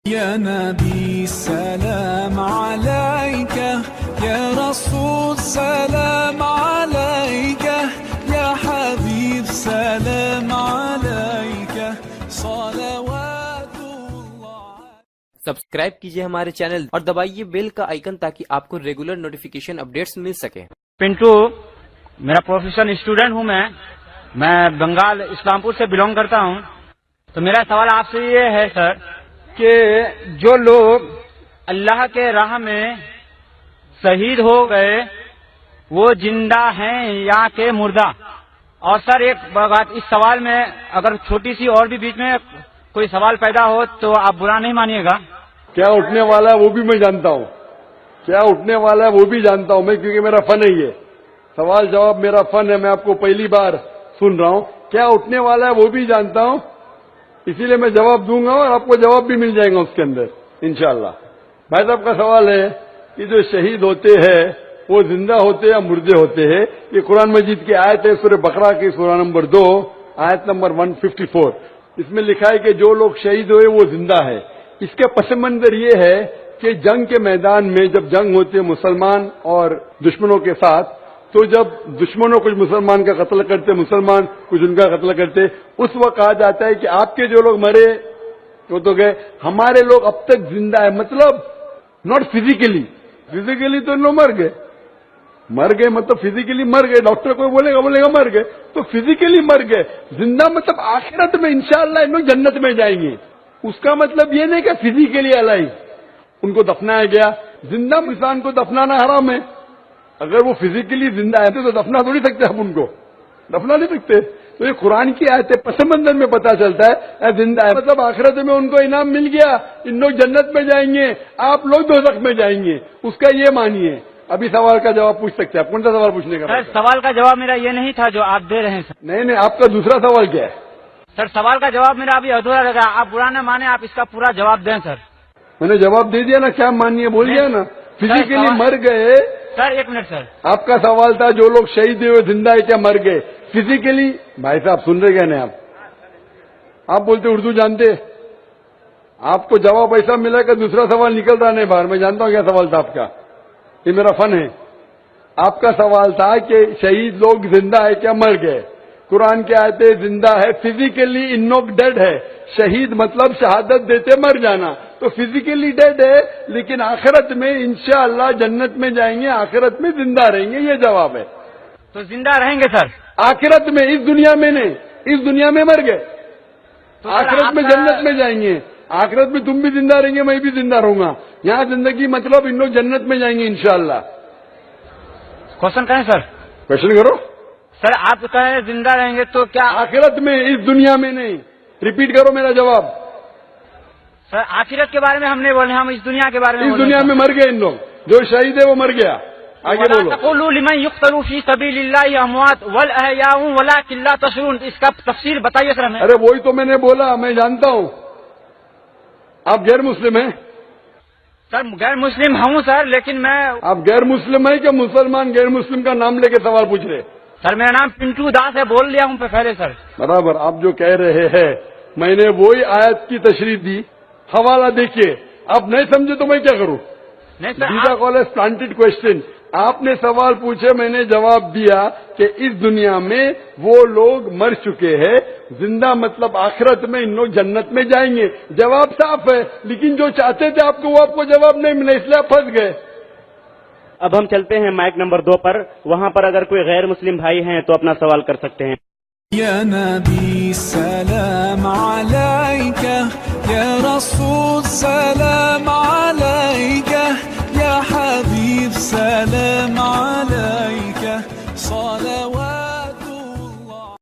يا نبي سلام عليك يا رسول سلام عليك يا حبيب سلام عليك صلوات الله. سبسکرائب کیجئے ہمارے چینل اور دبائیے بیل کا آئیکن تاکہ آپ کو ریگولر نوٹیفیکیشن اپڈیٹس مل سکے. پنٹو میرا پروفیشنل اسٹوڈنٹ ہوں. میں بنگال اسلام پور سے بلونگ کرتا ہوں. تو میرا سوال آپ سے یہ ہے سر کہ جو لوگ اللہ کے راہ میں شہید ہو گئے وہ زندہ ہیں یا کہ مردہ؟ اور سر ایک بات اس سوال میں اگر چھوٹی سی اور بھی بیچ میں کوئی سوال پیدا ہو تو آپ برا نہیں مانیے گا. کیا اٹھنے والا ہے وہ بھی میں جانتا ہوں, کیا اٹھنے والا ہے وہ بھی جانتا ہوں میں, کیونکہ میرا فن ہے یہ سوال جواب میرا فن ہے. میں آپ کو پہلی بار سن رہا ہوں. کیا اٹھنے والا ہے وہ بھی جانتا ہوں, اسی لیے میں جواب دوں گا اور آپ کو جواب بھی مل جائے گا اس کے اندر انشاءاللہ. بھائی صاحب کا سوال ہے کہ جو شہید ہوتے ہیں وہ زندہ ہوتے ہیں یا مردے ہوتے ہیں. یہ قرآن مجید کی آیت ہے, سورہ بقرہ کی سورہ نمبر 2 آیت نمبر 154. اس میں لکھا ہے کہ جو لوگ شہید ہوئے وہ زندہ ہے. اس کے پس منظر یہ ہے کہ جنگ کے میدان میں جب جنگ ہوتی ہے مسلمان اور دشمنوں کے ساتھ, تو جب دشمنوں کچھ مسلمان کا قتل کرتے, مسلمان کچھ ان کا قتل کرتے, اس وقت کہا جاتا ہے کہ آپ کے جو لوگ مرے وہ تو گئے, ہمارے لوگ اب تک زندہ ہے. مطلب ناٹ فزیکلی, فزیکلی تو ان لوگ مر گئے مطلب فزیکلی مر گئے. ڈاکٹر کوئی بولے گا مر گئے تو فزیکلی مر گئے. زندہ مطلب آخرت میں انشاءاللہ ان لوگ جنت میں جائیں گے. اس کا مطلب یہ نہیں کہ فزیکلی الائیو ان کو دفنایا گیا. زندہ انسان کو دفنانا حرام ہے. اگر وہ فزیکلی زندہ ہے تو دفنا تھوڑی سکتے ہم ان کو, دفنا نہیں سکتے. تو یہ قرآن کی آیت ہے, پس منظر میں پتا چلتا ہے زندہ ہے مطلب آخرت میں ان کو انعام مل گیا, ان لوگ جنت میں جائیں گے, آپ لوگ دوزخ میں جائیں گے. اس کا یہ مانیے. ابھی سوال کا جواب پوچھ سکتے ہیں آپ. کون سا سوال پوچھنے کا؟ سر سوال کا جواب میرا یہ نہیں تھا جو آپ دے رہے ہیں سر. نہیں آپ کا دوسرا سوال کیا ہے؟ سر سوال کا جواب میرا ابھی ادھورا لگا. آپ برا نہ مانے, آپ اس کا پورا جواب دیں سر. میں نے جواب دے دیا نا, کیا مانیے بول دیا نا. فزیکلی مر گئے. سر ایک منٹ سر, آپ کا سوال تھا جو لوگ شہید ہوئے زندہ ہے کیا مر گئے فزیکلی؟ بھائی صاحب سن رہے کیا نہیں آپ بولتے اردو جانتے, آپ کو جواب ایسا ملا کہ دوسرا سوال نکل رہا نہیں باہر. میں جانتا ہوں کیا سوال تھا آپ کا, یہ میرا فن ہے. آپ کا سوال تھا کہ شہید لوگ زندہ ہے کیا مر گئے. قرآن کی آیت زندہ ہے, فزیکلی ان لوگ ڈیڈ ہے. شہید مطلب شہادت دیتے مر جانا, تو فزیکلی ڈیڈ ہے لیکن آخرت میں انشاءاللہ جنت میں جائیں گے, آخرت میں زندہ رہیں گے. یہ جواب ہے. تو زندہ رہیں گے سر آخرت میں, اس دنیا میں نہیں. اس دنیا میں مر گئے, آخرت میں جنت میں جائیں گے. آخرت میں تم بھی زندہ رہیں گے, میں بھی زندہ رہوں گا. یہاں زندگی مطلب ان لوگ جنت میں جائیں گے انشاءاللہ. کوشچن کہیں سر؟ کوشچن کرو سر. آپ کہیں زندہ رہیں گے تو کیا آخرت میں, اس دنیا میں نہیں. ریپیٹ کرو میرا جواب. سر آخرت کے بارے میں ہم نہیں بول رہے, ہم اس دنیا کے بارے میں. اس دنیا میں مر گئے ان لوگ, جو شہید ہے وہ مر گیا. آگے بولو. تقولوا لمن يقتل في سبيل الله اموات والاحياء ولكن لا تشعرون. اس کا تفسیر بتائیے سر ہمیں. ارے وہی تو میں نے بولا, میں جانتا ہوں آپ غیر مسلم ہیں. سر غیر مسلم ہوں سر, لیکن میں. آپ غیر مسلم ہیں کہ مسلمان غیر مسلم کا نام لے کے سوال پوچھ رہے؟ سر میرا نام پنٹو داس ہے, بول لیا ہوں پہلے سر. برابر. آپ جو کہہ رہے ہیں میں نے وہی آیت کی تشریح دی, حوالہ دیکھیے. آپ نہیں سمجھے تو میں کیا کروں؟ نہیں سر, دیدا کالج پلانٹڈ کوشچن. آپ نے سوال پوچھے, میں نے جواب دیا کہ اس دنیا میں وہ لوگ مر چکے ہیں, زندہ مطلب آخرت میں ان لوگ جنت میں جائیں گے. جواب صاف ہے, لیکن جو چاہتے تھے آپ کو وہ آپ کو جواب نہیں ملا, اس لیے آپ پھنس گئے. اب ہم چلتے ہیں مائک نمبر 2 پر. وہاں پر اگر کوئی غیر مسلم بھائی ہیں تو اپنا سوال کر سکتے ہیں. يا نبي سلام عليك يا رسول سلام عليك يا حبيب سلام